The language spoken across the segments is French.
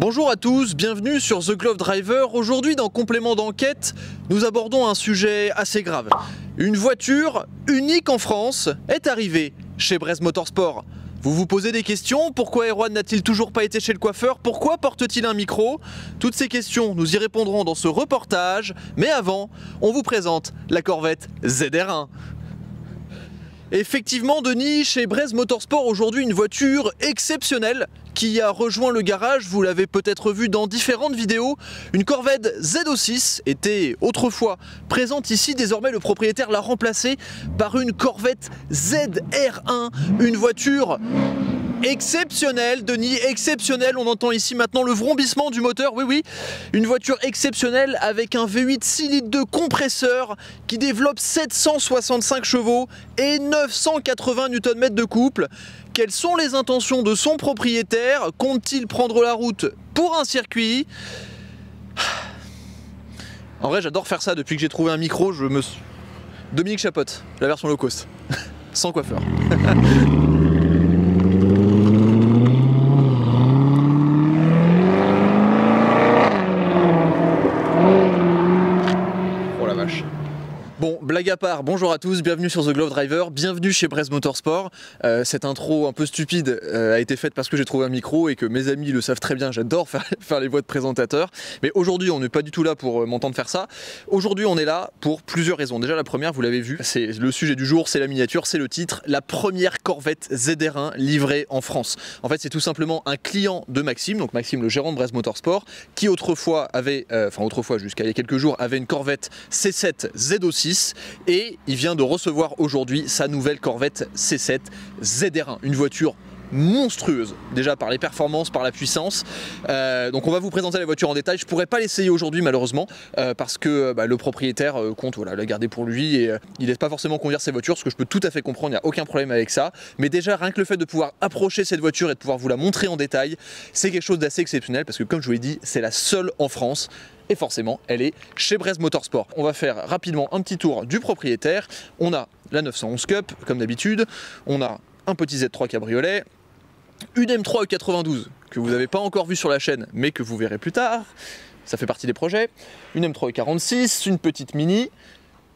Bonjour à tous, bienvenue sur The Glove Driver. Aujourd'hui, dans Complément d'enquête, nous abordons un sujet assez grave. Une voiture unique en France est arrivée chez Brez Motorsport. Vous vous posez des questions? Pourquoi Erwan n'a-t-il toujours pas été chez le coiffeur? Pourquoi porte-t-il un micro? Toutes ces questions, nous y répondrons dans ce reportage. Mais avant, on vous présente la Corvette ZR1. Effectivement, Denis, chez Brez Motorsport, aujourd'hui une voiture exceptionnelle qui a rejoint le garage. Vous l'avez peut-être vu dans différentes vidéos. Une Corvette ZO6 était autrefois présente ici. Désormais, le propriétaire l'a remplacée par une Corvette ZR1, une voiture exceptionnelle, Denis, exceptionnelle. On entend ici maintenant le vrombissement du moteur. Oui, oui, une voiture exceptionnelle avec un V8 6 litres de compresseur qui développe 765 chevaux et 980 Nm de couple. Quelles sont les intentions de son propriétaire? Compte-t-il prendre la route pour un circuit? En vrai, j'adore faire ça depuis que j'ai trouvé un micro. Dominique Chapotte, la version low cost, sans coiffeur. Bon, blague à part, bonjour à tous, bienvenue sur The Glove Driver, bienvenue chez Brez Motorsport. Cette intro un peu stupide a été faite parce que j'ai trouvé un micro et que mes amis le savent très bien, j'adore faire les voix de présentateurs. Mais aujourd'hui, on n'est pas du tout là pour m'entendre faire ça. Aujourd'hui, on est là pour plusieurs raisons. Déjà, la première, vous l'avez vu, c'est le sujet du jour, c'est la miniature, c'est le titre. La première Corvette ZR1 livrée en France. En fait, c'est tout simplement un client de Maxime, donc Maxime, le gérant de Brez Motorsport, qui autrefois avait, jusqu'à il y a quelques jours, avait une Corvette C7 ZO6. Et il vient de recevoir aujourd'hui sa nouvelle Corvette C7 ZR1, une voiture monstrueuse, déjà par les performances, par la puissance. Donc on va vous présenter la voiture en détail. Je pourrais pas l'essayer aujourd'hui malheureusement parce que le propriétaire compte la garder pour lui et il laisse pas forcément conduire ses voitures, ce que je peux tout à fait comprendre, il n'y a aucun problème avec ça. Mais déjà rien que le fait de pouvoir approcher cette voiture et de pouvoir vous la montrer en détail, c'est quelque chose d'assez exceptionnel parce que comme je vous l'ai dit, c'est la seule en France. Et forcément, elle est chez Brez Motorsport. On va faire rapidement un petit tour du propriétaire. On a la 911 Cup, comme d'habitude. On a un petit Z3 cabriolet. Une M3 E92, que vous n'avez pas encore vu sur la chaîne, mais que vous verrez plus tard. Ça fait partie des projets. Une M3 E46, une petite Mini.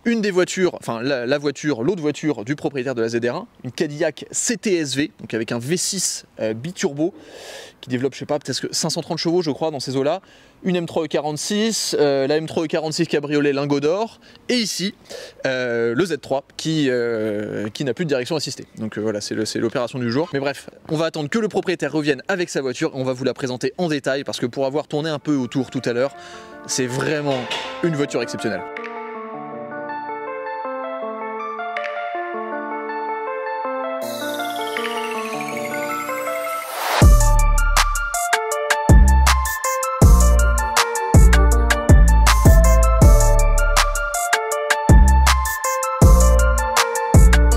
Une des voitures, enfin l'autre voiture du propriétaire de la ZR1, une Cadillac CTS-V, donc avec un V6 biturbo qui développe, je sais pas, peut-être 530 chevaux, je crois, dans ces eaux-là. Une M3 E46, la M3 E46 cabriolet lingot d'or, et ici le Z3 qui n'a plus de direction assistée. Donc voilà, c'est l'opération du jour. Mais bref, on va attendre que le propriétaire revienne avec sa voiture, on va vous la présenter en détail parce que pour avoir tourné un peu autour tout à l'heure, c'est vraiment une voiture exceptionnelle.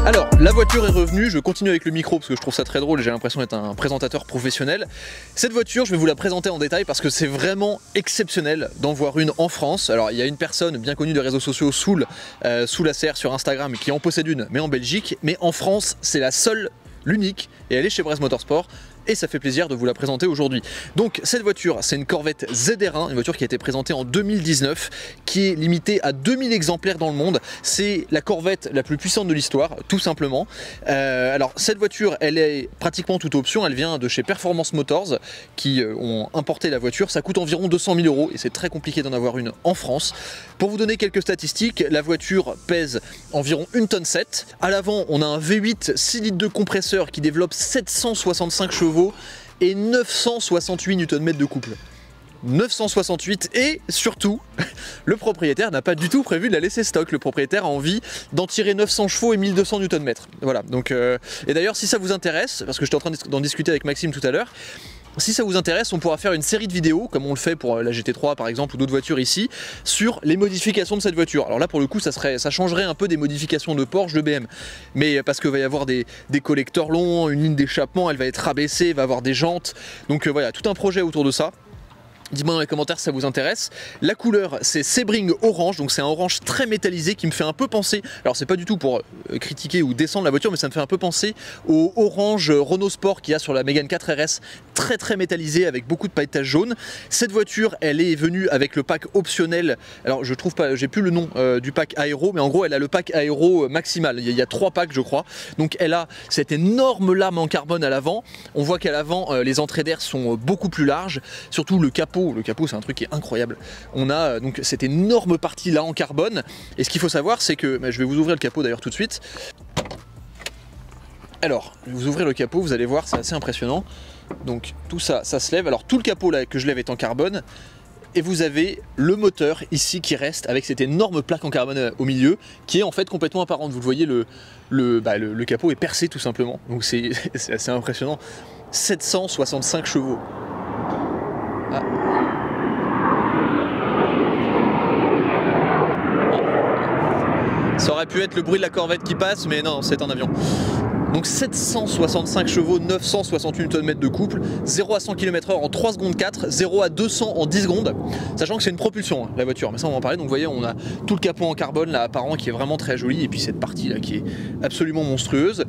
Alors, la voiture est revenue, je continue avec le micro parce que je trouve ça très drôle et j'ai l'impression d'être un présentateur professionnel. Cette voiture, je vais vous la présenter en détail parce que c'est vraiment exceptionnel d'en voir une en France. Alors, il y a une personne bien connue des réseaux sociaux, Soul ACR sur Instagram, qui en possède une, mais en Belgique. Mais en France, c'est la seule, l'unique, et elle est chez Brez Motorsport. Et ça fait plaisir de vous la présenter aujourd'hui. Donc cette voiture, c'est une Corvette ZR1, une voiture qui a été présentée en 2019, qui est limitée à 2000 exemplaires dans le monde. C'est la Corvette la plus puissante de l'histoire, tout simplement. Alors cette voiture, elle est pratiquement toute option, elle vient de chez Performance Motors, qui ont importé la voiture. Ça coûte environ 200 000 € et c'est très compliqué d'en avoir une en France. Pour vous donner quelques statistiques, la voiture pèse environ 1,7 tonne. À l'avant, on a un V8 6 litres de compresseur qui développe 765 chevaux et 968 Nm de couple. 968 et surtout, le propriétaire n'a pas du tout prévu de la laisser stock. Le propriétaire a envie d'en tirer 900 chevaux et 1200 Nm. Voilà, donc, et d'ailleurs si ça vous intéresse, parce que j'étais en train d'en discuter avec Maxime tout à l'heure, si ça vous intéresse, on pourra faire une série de vidéos, comme on le fait pour la GT3 par exemple, ou d'autres voitures ici, sur les modifications de cette voiture. Alors là, pour le coup, ça changerait un peu des modifications de Porsche, de BM. Mais parce qu'il va y avoir des collecteurs longs, une ligne d'échappement, elle va être rabaissée, il va y avoir des jantes. Donc voilà, tout un projet autour de ça. Dites-moi dans les commentaires si ça vous intéresse. La couleur, c'est Sebring orange, donc c'est un orange très métallisé qui me fait un peu penser, alors c'est pas du tout pour critiquer ou descendre la voiture, mais ça me fait un peu penser au orange Renault Sport qu'il y a sur la Mégane 4 RS, très métallisé avec beaucoup de pailletage jaune. Cette voiture, elle est venue avec le pack optionnel, alors je trouve pas, j'ai plus le nom du pack aéro, mais en gros elle a le pack aéro maximal, il y a 3 packs je crois, donc elle a cette énorme lame en carbone à l'avant. On voit qu'à l'avant les entrées d'air sont beaucoup plus larges, surtout le capot c'est un truc qui est incroyable. On a donc cette énorme partie là en carbone, et ce qu'il faut savoir c'est que, je vais vous ouvrir le capot d'ailleurs tout de suite. Alors, je vais vous ouvrir le capot, vous allez voir, c'est assez impressionnant. Donc tout ça, ça se lève. Alors tout le capot là que je lève est en carbone, et vous avez le moteur ici qui reste avec cette énorme plaque en carbone au milieu, qui est en fait complètement apparente. Vous le voyez, le capot est percé tout simplement, donc c'est assez impressionnant. 765 chevaux. Ah. Ça aurait pu être le bruit de la Corvette qui passe, mais non, c'est un avion. Donc 765 chevaux, 968 Nm de couple, 0 à 100 km/h en 3 secondes 4, 0 à 200 en 10 secondes, sachant que c'est une propulsion la voiture, mais ça on va en parler. Donc vous voyez, on a tout le capot en carbone là apparent qui est vraiment très joli, et puis cette partie là qui est absolument monstrueuse.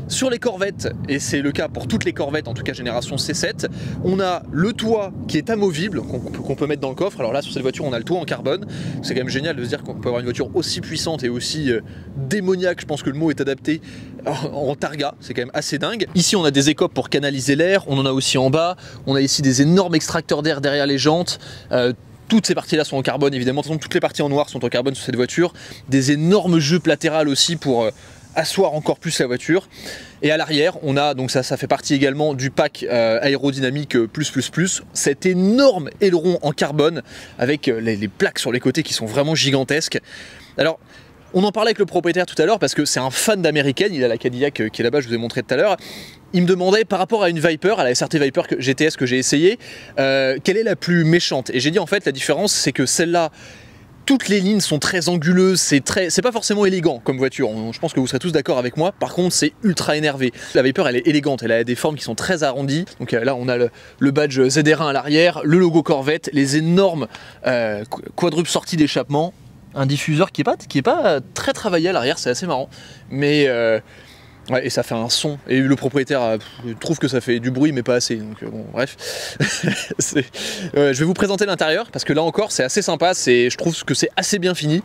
Sur les Corvettes, et c'est le cas pour toutes les Corvettes, en tout cas génération C7, on a le toit qui est amovible, qu'on peut mettre dans le coffre. Alors là, sur cette voiture, on a le toit en carbone. C'est quand même génial de se dire qu'on peut avoir une voiture aussi puissante et aussi démoniaque, je pense que le mot est adapté, en targa. C'est quand même assez dingue. Ici, on a des écopes pour canaliser l'air, on en a aussi en bas. On a ici des énormes extracteurs d'air derrière les jantes. Toutes ces parties là sont en carbone évidemment, de toute façon toutes les parties en noir sont en carbone sur cette voiture. Des énormes jupes latérales aussi pour asseoir encore plus la voiture. Et à l'arrière on a, donc ça fait partie également du pack aérodynamique plus, cet énorme aileron en carbone avec les plaques sur les côtés qui sont vraiment gigantesques. Alors on en parlait avec le propriétaire tout à l'heure parce que c'est un fan d'américaine, il a la Cadillac qui est là-bas, je vous ai montré tout à l'heure. Il me demandait par rapport à une Viper, à la SRT Viper GTS que j'ai essayé, quelle est la plus méchante. Et j'ai dit en fait la différence c'est que celle-là, toutes les lignes sont très anguleuses, c'est pas forcément élégant comme voiture, je pense que vous serez tous d'accord avec moi. Par contre c'est ultra énervé. La Viper elle est élégante, elle a des formes qui sont très arrondies. Donc là on a le badge ZR1 à l'arrière, le logo Corvette, les énormes quadruples sorties d'échappement, un diffuseur qui est pas très travaillé à l'arrière, c'est assez marrant, mais ouais, et ça fait un son, et le propriétaire trouve que ça fait du bruit mais pas assez, donc bon bref. Je vais vous présenter l'intérieur parce que là encore c'est assez sympa, je trouve que c'est assez bien fini,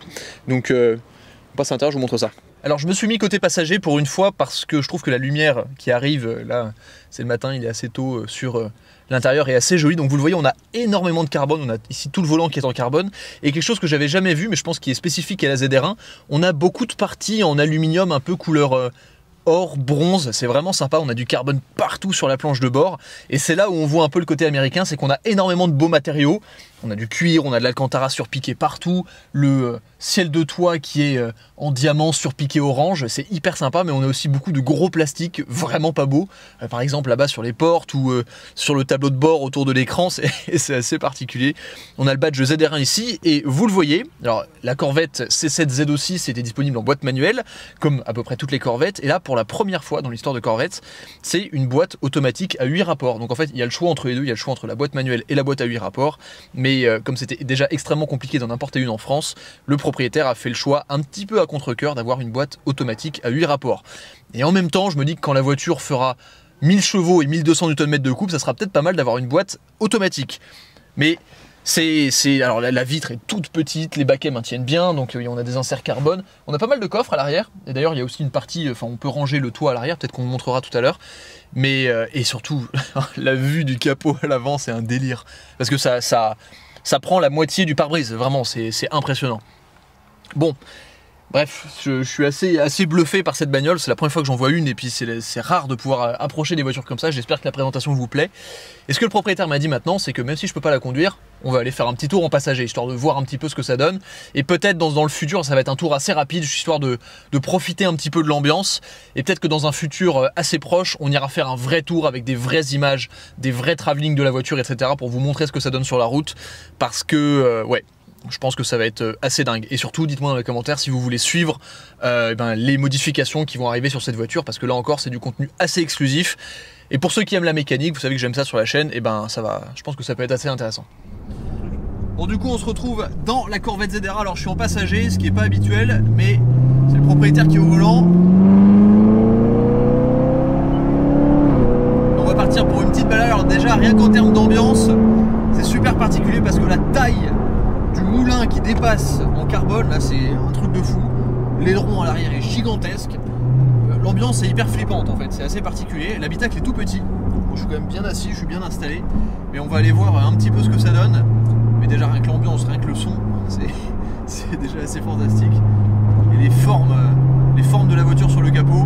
donc on passe à l'intérieur, je vous montre ça. Alors je me suis mis côté passager pour une fois parce que je trouve que la lumière qui arrive là, c'est le matin, il est assez tôt sur l'intérieur est assez joli. Donc vous le voyez, on a énormément de carbone, on a ici tout le volant qui est en carbone, et quelque chose que j'avais jamais vu mais je pense qui est spécifique à la ZR1, on a beaucoup de parties en aluminium un peu couleur or, bronze, c'est vraiment sympa, on a du carbone partout sur la planche de bord, et c'est là où on voit un peu le côté américain, c'est qu'on a énormément de beaux matériaux, on a du cuir, on a de l'alcantara surpiqué partout, le ciel de toit qui est en diamant surpiqué orange, c'est hyper sympa, mais on a aussi beaucoup de gros plastiques vraiment pas beaux, par exemple là-bas sur les portes ou sur le tableau de bord autour de l'écran, c'est assez particulier. On a le badge ZR1 ici, et vous le voyez, alors la Corvette C7 Z06 était disponible en boîte manuelle, comme à peu près toutes les Corvettes, et là pour la première fois dans l'histoire de Corvette, c'est une boîte automatique à 8 rapports. Donc en fait, il y a le choix entre les deux, il y a le choix entre la boîte manuelle et la boîte à 8 rapports, mais comme c'était déjà extrêmement compliqué d'en importer une en France, le propriétaire a fait le choix un petit peu à contre-cœur d'avoir une boîte automatique à 8 rapports. Et en même temps, je me dis que quand la voiture fera 1000 chevaux et 1200 Nm de couple, ça sera peut-être pas mal d'avoir une boîte automatique. Mais alors la vitre est toute petite, les baquets maintiennent bien, donc on a des inserts carbone, on a pas mal de coffres à l'arrière, et d'ailleurs il y a aussi une partie, enfin on peut ranger le toit à l'arrière, peut-être qu'on vous montrera tout à l'heure, mais et surtout la vue du capot à l'avant c'est un délire, parce que ça prend la moitié du pare-brise, vraiment c'est impressionnant. Bon, bref, je suis assez bluffé par cette bagnole, c'est la première fois que j'en vois une, et puis c'est rare de pouvoir approcher des voitures comme ça, j'espère que la présentation vous plaît. Et ce que le propriétaire m'a dit maintenant, c'est que même si je peux pas la conduire, on va aller faire un petit tour en passager, histoire de voir un petit peu ce que ça donne, et peut-être dans le futur, ça va être un tour assez rapide, histoire de profiter un petit peu de l'ambiance, et peut-être que dans un futur assez proche, on ira faire un vrai tour avec des vraies images, des vrais travelling de la voiture, etc., pour vous montrer ce que ça donne sur la route, parce que, ouais, je pense que ça va être assez dingue. Et surtout, dites-moi dans les commentaires si vous voulez suivre les modifications qui vont arriver sur cette voiture, parce que là encore, c'est du contenu assez exclusif. Et pour ceux qui aiment la mécanique, vous savez que j'aime ça sur la chaîne, et ben ça va, je pense que ça peut être assez intéressant. Bon, du coup on se retrouve dans la Corvette ZR. Alors je suis en passager, ce qui n'est pas habituel, mais c'est le propriétaire qui est au volant. On va partir pour une petite balade. Alors déjà rien qu'en termes d'ambiance, c'est super particulier parce que la taille du moulin qui dépasse en carbone, là c'est un truc de fou. L'aileron à l'arrière est gigantesque. L'ambiance est hyper flippante en fait, c'est assez particulier. L'habitacle est tout petit. Bon, je suis quand même bien assis, je suis bien installé. Mais on va aller voir un petit peu ce que ça donne. Mais déjà rien que l'ambiance, rien que le son, c'est déjà assez fantastique. Et les formes de la voiture sur le capot.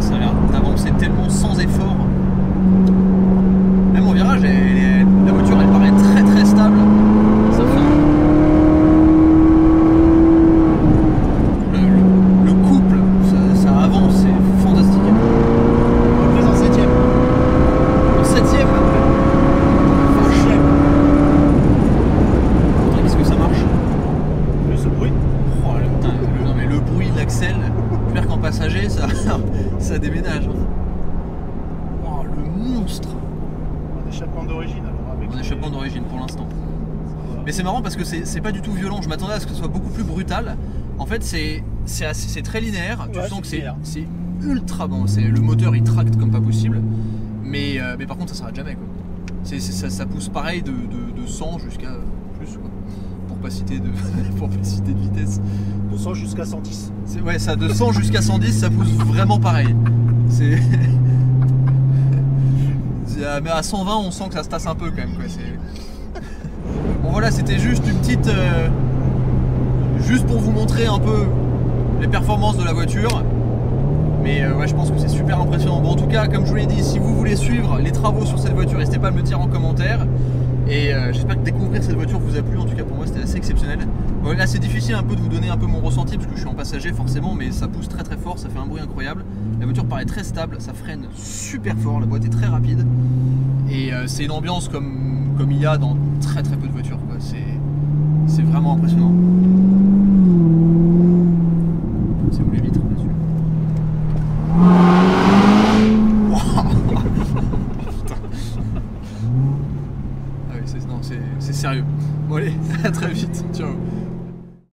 Ça a l'air d'avancer tellement sans effort. Même en virage, la voiture elle paraît très très stable. Ça fait le couple, ça avance, c'est fantastique. On est en 7ème. En 7ème. Qu'est-ce que ça marche? Ce bruit. Oh, non mais le bruit de l'axel, j'espère qu'en passager ça déménage. Oh, le monstre. Un échappement d'origine alors avec. Un échappement d'origine pour l'instant. Mais c'est marrant parce que c'est pas du tout violent, je m'attendais à ce que ce soit beaucoup plus brutal. En fait c'est très linéaire, tu sens que c'est ultra bon, le moteur il tracte comme pas possible, mais par contre ça s'arrête jamais quoi. Ça pousse pareil de 100 jusqu'à plus quoi, pour pas citer de, pour pas citer de vitesse. De 100 jusqu'à 110. Ouais, ça de 100 jusqu'à 110 ça pousse vraiment pareil. Mais à 120 on sent que ça se tasse un peu quand même quoi. Bon voilà, c'était juste une petite juste pour vous montrer un peu les performances de la voiture. Mais ouais, je pense que c'est super impressionnant. Bon, en tout cas, comme je vous l'ai dit, si vous voulez suivre les travaux sur cette voiture, n'hésitez pas à me le dire en commentaire. Et j'espère que découvrir cette voiture vous a plu. En tout cas, pour moi, c'était assez exceptionnel. Bon, là, c'est difficile un peu de vous donner un peu mon ressenti parce que je suis en passager forcément, mais ça pousse très très fort, ça fait un bruit incroyable. La voiture paraît très stable, ça freine super fort, la boîte est très rapide. Et c'est une ambiance comme il y a dans très très peu de voitures. C'est vraiment impressionnant. C'est où les vitres là-dessus? Ah oui, c'est sérieux. Bon allez, à très vite, ciao.